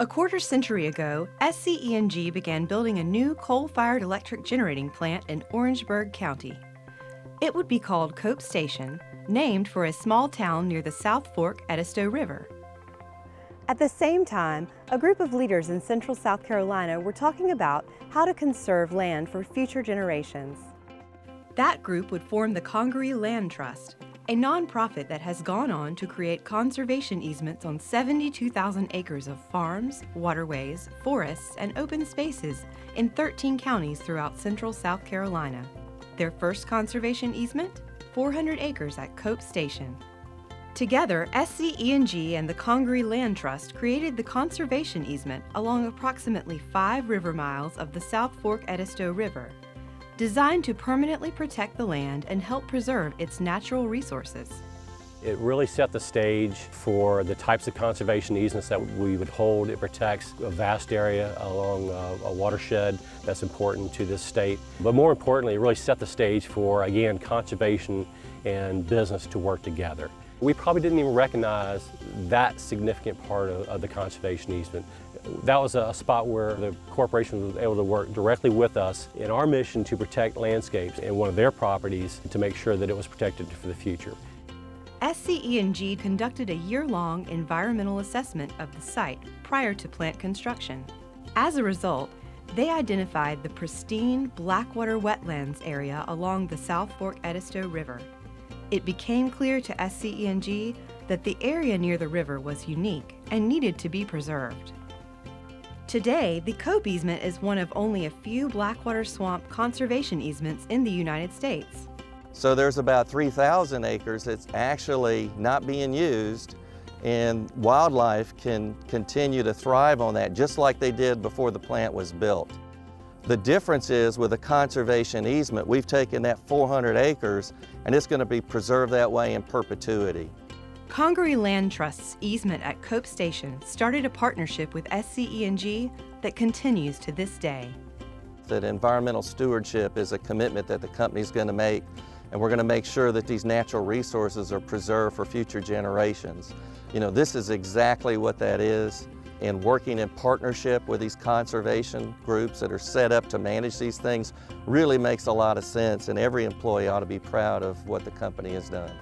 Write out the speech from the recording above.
A quarter century ago, SCE&G began building a new coal-fired electric generating plant in Orangeburg County. It would be called Cope Station, named for a small town near the South Fork Edisto River. At the same time, a group of leaders in central South Carolina were talking about how to conserve land for future generations. That group would form the Congaree Land Trust, a nonprofit that has gone on to create conservation easements on 72,000 acres of farms, waterways, forests, and open spaces in 13 counties throughout central South Carolina. Their first conservation easement? 400 acres at Cope Station. Together, SCE&G and the Congaree Land Trust created the conservation easement along approximately 5 river miles of the South Fork Edisto River, designed to permanently protect the land and help preserve its natural resources. It really set the stage for the types of conservation easements that we would hold. It protects a vast area along a watershed that's important to this state. But more importantly, it really set the stage for, again, conservation and business to work together. We probably didn't even recognize that significant part of the conservation easement. That was a spot where the corporation was able to work directly with us in our mission to protect landscapes and one of their properties to make sure that it was protected for the future. SCE&G conducted a year-long environmental assessment of the site prior to plant construction. As a result, they identified the pristine Blackwater wetlands area along the South Fork Edisto River. It became clear to SCE&G that the area near the river was unique and needed to be preserved. Today, the Cope easement is one of only a few Blackwater Swamp conservation easements in the United States. So there's about 3,000 acres that's actually not being used, and wildlife can continue to thrive on that just like they did before the plant was built. The difference is with a conservation easement, we've taken that 400 acres and it's going to be preserved that way in perpetuity. Congaree Land Trust's easement at Cope Station started a partnership with SCE&G that continues to this day. That environmental stewardship is a commitment that the company's going to make, and we're going to make sure that these natural resources are preserved for future generations. You know, this is exactly what that is, and working in partnership with these conservation groups that are set up to manage these things really makes a lot of sense, and every employee ought to be proud of what the company has done.